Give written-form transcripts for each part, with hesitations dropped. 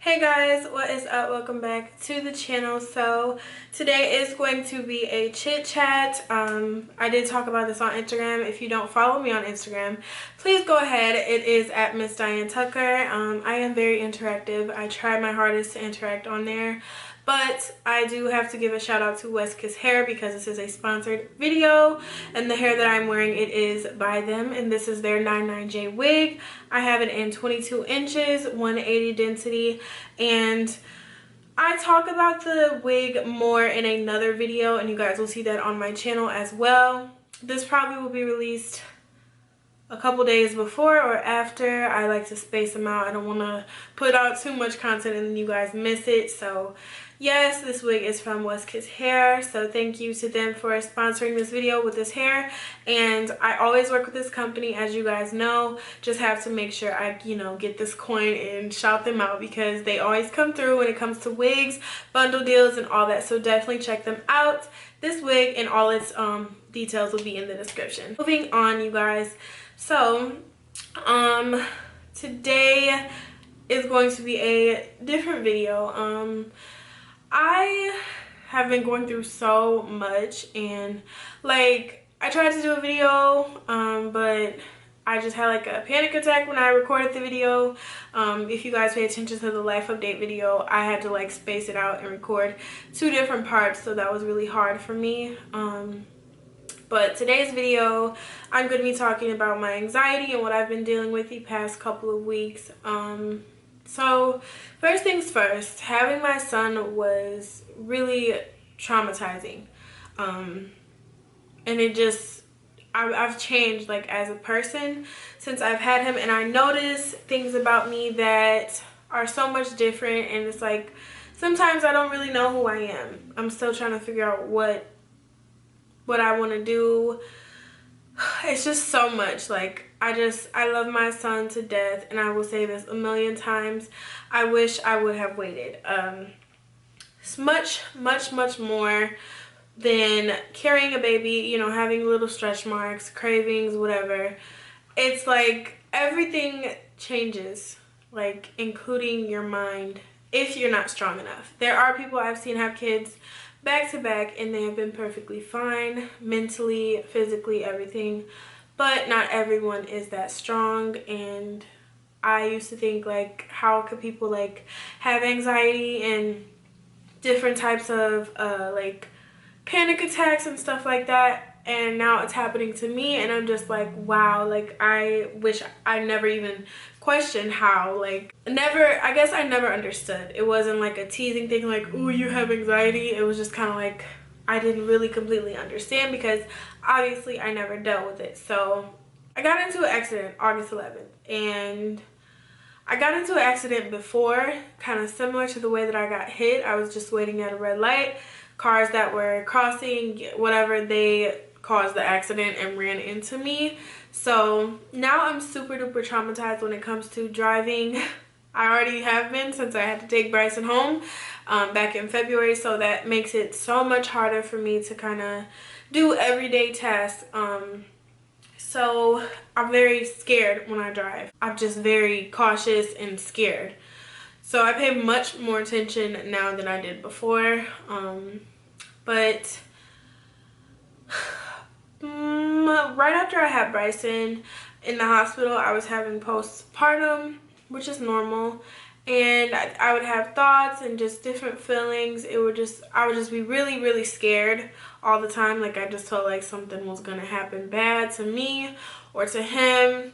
Hey guys, what is up? Welcome back to the channel. So today is going to be a chit chat. I did talk about this on Instagram. If you don't follow me on Instagram, please go ahead. It is at Miss Diane Tucker. I am very interactive. I try my hardest to interact on there. But I do have to give a shout out to West Kiss Hair because this is a sponsored video, and the hair that I'm wearing, it is by them, and this is their 99J wig. I have it in 22 inches, 180 density, and I talk about the wig more in another video, and you guys will see that on my channel as well. This probably will be released a couple days before or after. I like to space them out. I don't want to put out too much content and then you guys miss it. So yes, this wig is from West Kiss Hair, so thank you to them for sponsoring this video with this hair. And I always work with this company, as you guys know. Just have to make sure I get this coin and shout them out because they always come through when it comes to wigs, bundle deals, and all that. So definitely check them out. This wig and all its details will be in the description. Moving on, you guys. So today is going to be a different video. I have been going through so much, and like I tried to do a video but I just had like a panic attack when I recorded the video. If you guys pay attention to the life update video, I had to like space it out and record two different parts, so that was really hard for me. But today's video, I'm going to be talking about my anxiety and what I've been dealing with the past couple of weeks. So first things first, having my son was really traumatizing. And it just, I've changed like as a person since I've had him, and I notice things about me that are so much different, and it's like sometimes I don't really know who I am. I'm still trying to figure out what I want to do. It's just so much. Like I love my son to death, and I will say this a million times. I wish I would have waited. It's much more than carrying a baby, having little stretch marks, cravings, whatever. It's like everything changes, like including your mind, if you're not strong enough. There are people I've seen have kids back to back and they have been perfectly fine mentally, physically, everything, but not everyone is that strong. And I used to think like, how could people like have anxiety and different types of like panic attacks and stuff like that, and now it's happening to me, and I'm just like, wow. Like I wish I never even questioned how, like I guess I never understood. It wasn't like a teasing thing like, ooh, you have anxiety. It was just kind of like I didn't really completely understand because obviously I never dealt with it. So I got into an accident August 11th, and I got into an accident before, kind of similar to the way that I got hit. I was just waiting at a red light. Cars that were crossing, whatever, they caused the accident and ran into me. So now I'm super duper traumatized when it comes to driving. I already have been since I had to take Bryson home back in February, so that makes it so much harder for me to kind of do everyday tasks. So I'm very scared when I drive. I'm just very cautious and scared. So I pay much more attention now than I did before. But right after I had Bryson in the hospital, I was having postpartum, which is normal. And I would have thoughts and just different feelings. I would just be really scared all the time. Like I just felt like something was gonna happen bad to me or to him.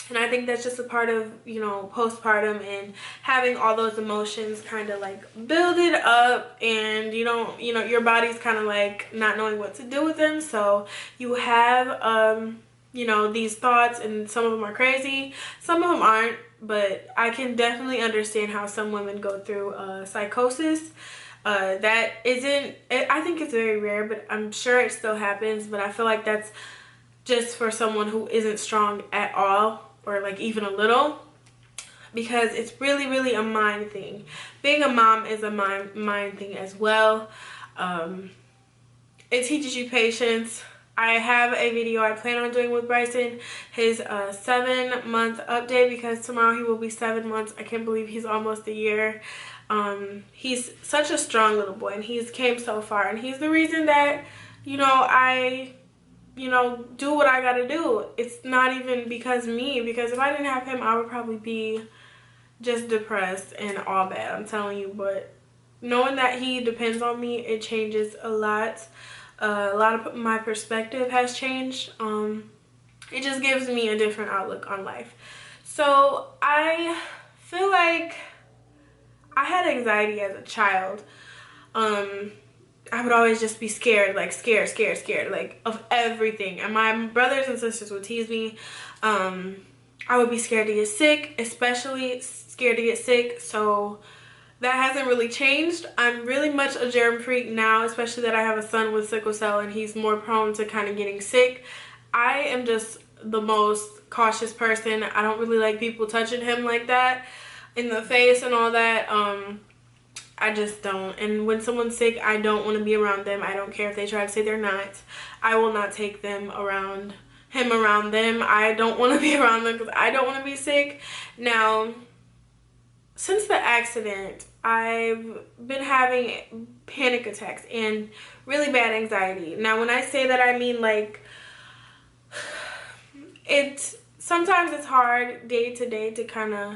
And I think that's just a part of, postpartum, and having all those emotions kind of like build it up, and your body's kind of like not knowing what to do with them. So you have, these thoughts, and some of them are crazy, some of them aren't, but I can definitely understand how some women go through psychosis. That isn't, I think it's very rare, but I'm sure it still happens. But I feel like that's just for someone who isn't strong at all, or like even a little, because it's really a mind thing. Being a mom is a mind thing as well. It teaches you patience, I have a video I plan on doing with Bryson, his 7-month update, because tomorrow he will be 7 months. I can't believe he's almost a year. He's such a strong little boy, and he's came so far, and he's the reason that, you know, I, you know, do what I gotta do. It's not even because me, because if I didn't have him, I would probably be just depressed and all bad, I'm telling you. But knowing that he depends on me, it changes a lot. A lot of my perspective has changed. It just gives me a different outlook on life. So I feel like I had anxiety as a child. I would always just be scared, like scared, like of everything. And my brothers and sisters would tease me. I would be scared to get sick, especially scared to get sick. So that hasn't really changed. I'm really much a germ freak now, especially that I have a son with sickle cell and he's more prone to kind of getting sick. I am just the most cautious person. I don't really like people touching him like that in the face and all that. I just don't. And when someone's sick, I don't want to be around them. I don't care if they try to say they're not. I will not take them around him around them. I don't want to be around them because I don't want to be sick. Now, since the accident, I've been having panic attacks and really bad anxiety. Now, when I say that, I mean like sometimes it's hard day to day to kind of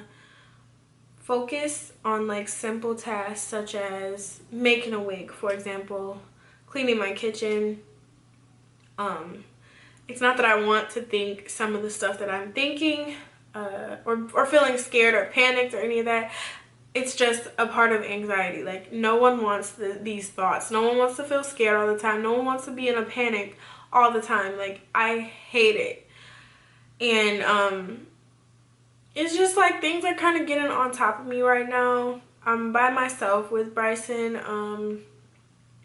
focus on like simple tasks such as making a wig, for example, cleaning my kitchen. It's not that I want to think some of the stuff that I'm thinking or feeling scared or panicked or any of that. It's just a part of anxiety. Like, no one wants these thoughts. No one wants to feel scared all the time. No one wants to be in a panic all the time. Like, I hate it. And it's just like things are kind of getting on top of me right now. I'm by myself with Bryson.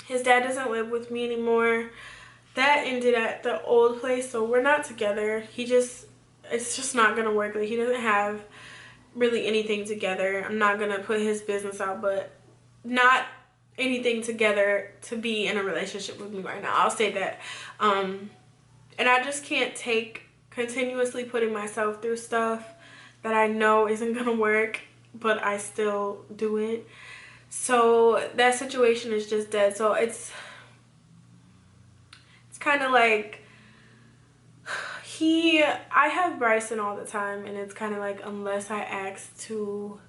His dad doesn't live with me anymore. That ended at the old place, so we're not together. It's just not gonna work. Like, he doesn't have really anything together. I'm not gonna put his business out, but not anything together to be in a relationship with me right now. I'll say that. And I just can't take continuously putting myself through stuff that I know isn't gonna work, but I still do it. So that situation is just dead. So it's kind of like I have Bryson all the time, and it's kind of like unless I ask to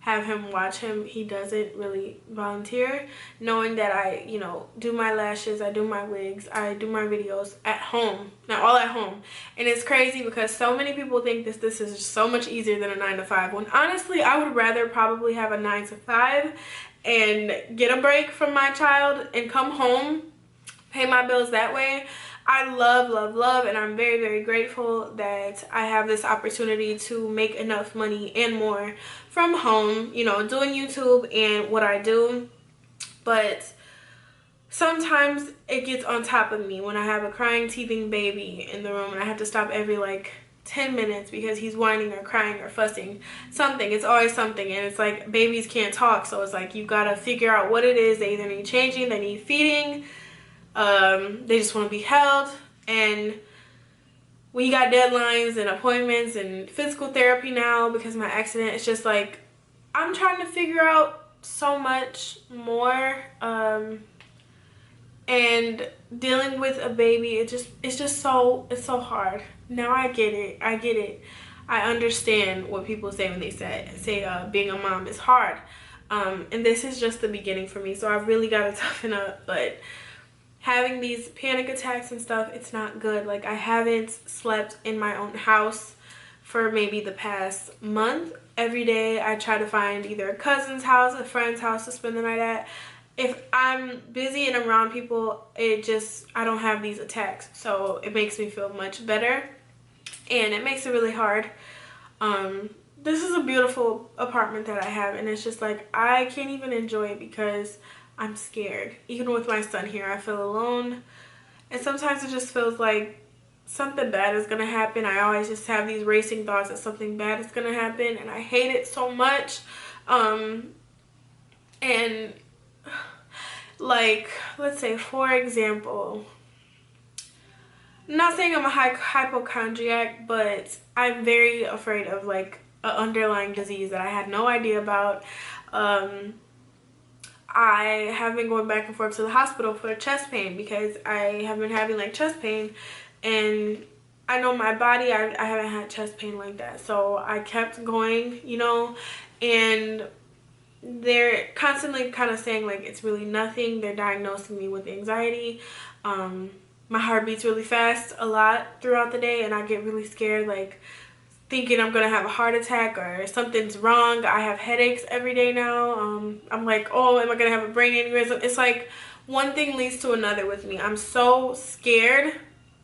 have him watch him, he doesn't really volunteer, knowing that I, you know, do my lashes, I do my wigs, I do my videos at home, now all at home. And it's crazy because so many people think this is so much easier than a 9-to-5, when honestly I would rather probably have a 9-to-5 and get a break from my child and come home, pay my bills that way. I love, and I'm very, very grateful that I have this opportunity to make enough money and more from home, you know, doing YouTube and what I do. But sometimes it gets on top of me when I have a crying, teething baby in the room and I have to stop every like 10 minutes because he's whining or crying or fussing. Something, it's always something. And it's like babies can't talk, so it's like you gotta figure out what it is. They either need changing, they need feeding, they just want to be held. And we got deadlines and appointments and physical therapy now because of my accident. It's just like I'm trying to figure out so much more, and dealing with a baby, it's so hard. Now I get it. I understand what people say when they say being a mom is hard, and this is just the beginning for me, so I really gotta toughen up. But having these panic attacks and stuff, it's not good. Like, I haven't slept in my own house for maybe the past month. Every day I try to find either a cousin's house, a friend's house to spend the night at. If I'm busy and around people, I don't have these attacks. So it makes me feel much better, and it makes it really hard. This is a beautiful apartment that I have, and it's just like I can't even enjoy it because I'm scared. Even with my son here, I feel alone. And sometimes it just feels like something bad is going to happen. I always just have these racing thoughts that something bad is going to happen. And I hate it so much. And like, let's say, for example, not saying I'm a hypochondriac, but I'm very afraid of like an underlying disease that I had no idea about. I have been going back and forth to the hospital for chest pain because I have been having like chest pain, and I know my body, I haven't had chest pain like that. So I kept going, you know, and they're constantly kind of saying like it's really nothing. They're diagnosing me with anxiety. My heart beats really fast a lot throughout the day, and I get really scared, like thinking I'm gonna have a heart attack or something's wrong. I have headaches every day now. I'm like, oh, am I gonna have a brain aneurysm? It's like one thing leads to another with me. I'm so scared.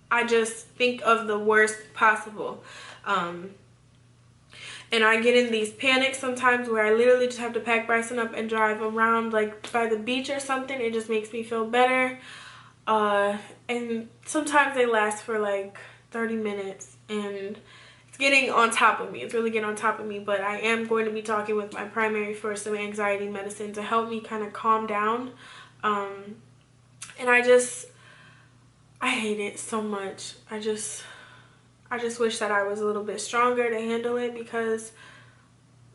I just think of the worst possible. And I get in these panics sometimes where I literally just have to pack Bryson up and drive around like by the beach or something. It just makes me feel better. And sometimes they last for like 30 minutes, and it's getting on top of me. It's really getting on top of me, but I am going to be talking with my primary for some anxiety medicine to help me kind of calm down. And I hate it so much. I just wish that I was a little bit stronger to handle it, because,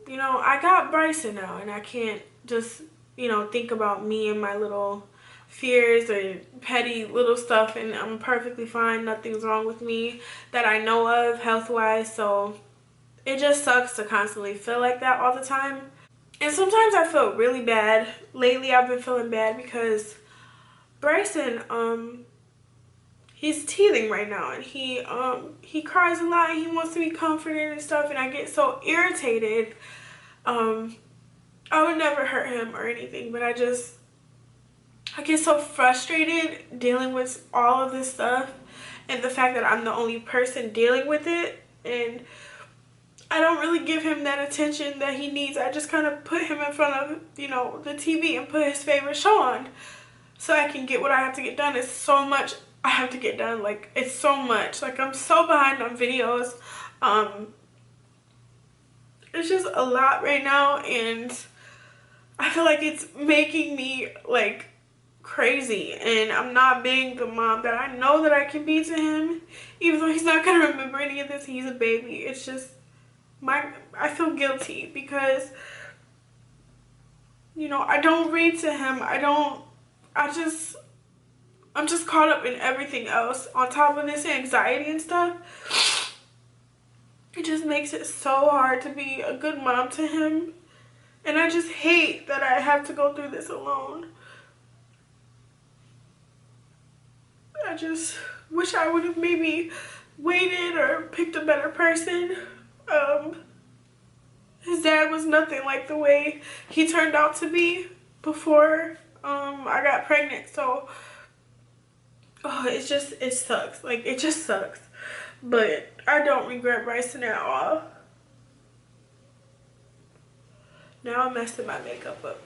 you know, I got Bryson now, and I can't just, you know, think about me and my little fears or petty little stuff, and I'm perfectly fine. Nothing's wrong with me that I know of health-wise. So it just sucks to constantly feel like that all the time. And sometimes I feel really bad. Lately I've been feeling bad because Bryson, he's teething right now, and he cries a lot, and he wants to be comforted and stuff, and I get so irritated. I would never hurt him or anything, but I get so frustrated dealing with all of this stuff, and the fact that I'm the only person dealing with it, and I don't really give him that attention that he needs. I just kind of put him in front of, you know, the TV and put his favorite show on so I can get what I have to get done. It's so much I have to get done. Like, it's so much. Like, I'm so behind on videos. It's just a lot right now, and I feel like it's making me like crazy, and I'm not being the mom that I know that I can be to him, even though he's not gonna remember any of this. He's a baby. It's just I feel guilty because, you know, I don't read to him. I'm just caught up in everything else on top of this anxiety and stuff. It just makes it so hard to be a good mom to him, and I just hate that I have to go through this alone. I just wish I would have maybe waited or picked a better person. His dad was nothing like the way he turned out to be before I got pregnant. So, it sucks. Like, it just sucks. But I don't regret Bryson at all. Now I'm messing my makeup up.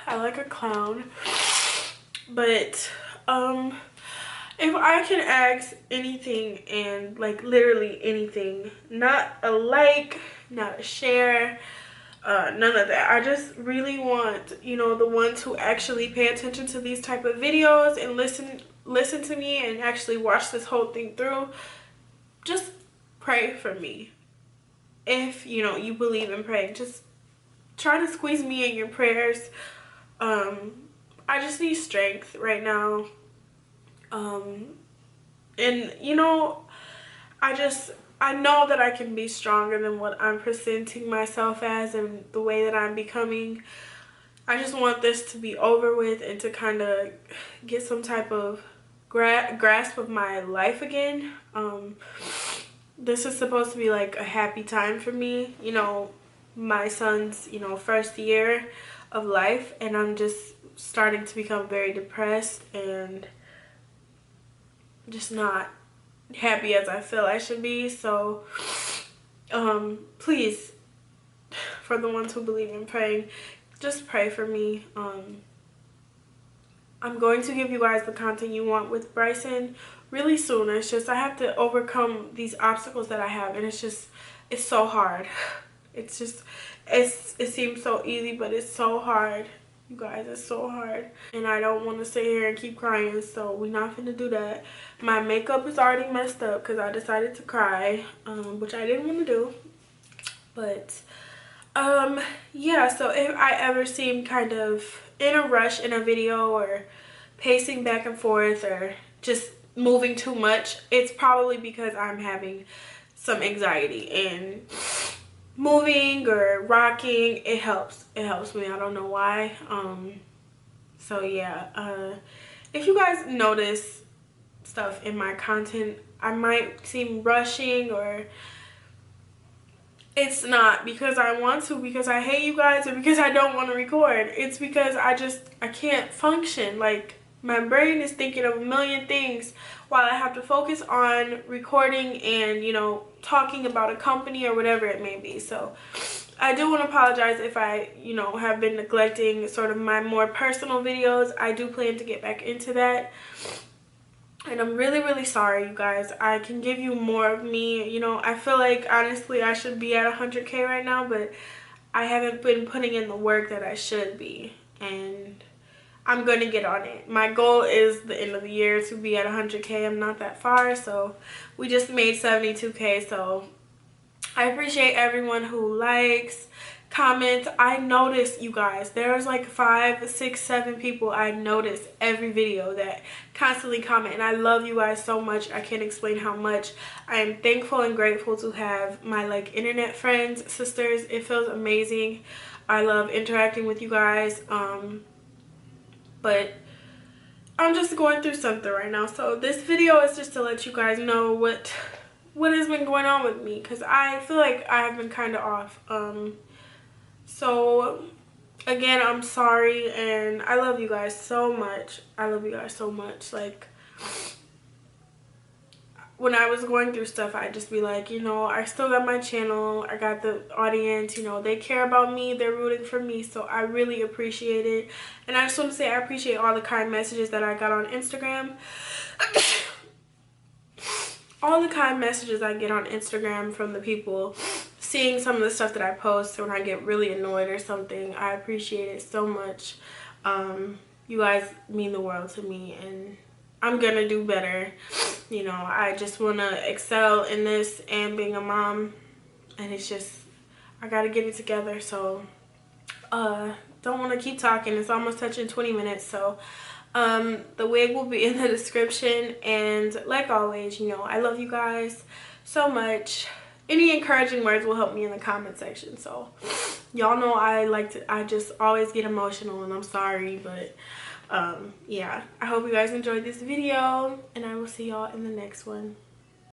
I like a clown. But, if I can ask anything, and like literally anything, not a like, not a share, none of that. I just really want, you know, the ones who actually pay attention to these type of videos and listen to me and actually watch this whole thing through, just pray for me. If, you know, you believe in praying, just try to squeeze me in your prayers. I just need strength right now. And, you know, I know that I can be stronger than what I'm presenting myself as and the way that I'm becoming. I just want this to be over with and to kind of get some type of grasp of my life again. This is supposed to be like a happy time for me, you know, my son's, you know, first year of life, and I'm just starting to become very depressed and just not happy as I feel I should be. So please, for the ones who believe in praying, just pray for me. I'm going to give you guys the content you want with Bryson really soon. It's just I have to overcome these obstacles that I have, and it's so hard. It seems so easy, but it's so hard. You guys, it's so hard. And I don't want to sit here and keep crying, so we're not finna do that. My makeup is already messed up because I decided to cry, which I didn't want to do. But, yeah, so if I ever seem kind of in a rush in a video or pacing back and forth or just moving too much, it's probably because I'm having some anxiety, and moving or rocking, it helps me. I don't know why. So yeah, if you guys notice stuff in my content, I might seem rushing, or it's not because I want to, because I hate you guys, or because I don't want to record. It's because I can't function. Like, my brain is thinking of a million things while I have to focus on recording and, you know, talking about a company or whatever it may be. So I do want to apologize if I, you know, have been neglecting sort of my more personal videos. I do plan to get back into that. And I'm really, really sorry, you guys. I can give you more of me. You know, I feel like, honestly, I should be at 100K right now, but I haven't been putting in the work that I should be. And I'm going to get on it. My goal is the end of the year to be at 100K. I'm not that far, so we just made 72K. So I appreciate everyone who likes, comments. I notice, you guys, there's like 5, 6, 7 people I notice every video that constantly comment, and I love you guys so much. I can't explain how much. I am thankful and grateful to have my like internet friends, sisters. It feels amazing. I love interacting with you guys. But I'm just going through something right now, so this video is just to let you guys know what has been going on with me, because I feel like I have been kind of off. So again, I'm sorry, and I love you guys so much. I love you guys so much. Like, when I was going through stuff, I'd just be like, you know, I still got my channel, I got the audience, you know, they care about me, they're rooting for me, so I really appreciate it. And I just want to say I appreciate all the kind messages that I got on Instagram. All the kind messages I get on Instagram from the people, seeing some of the stuff that I post when I get really annoyed or something. I appreciate it so much. You guys mean the world to me, and I'm gonna do better. You know, I just want to excel in this and being a mom, and it's just, I gotta get it together. So don't want to keep talking. It's almost touching 20 minutes, so the wig will be in the description. And like always, you know, I love you guys so much. Any encouraging words will help me in the comment section. So y'all know I just always get emotional, and I'm sorry, but yeah, I hope you guys enjoyed this video, and I will see y'all in the next one.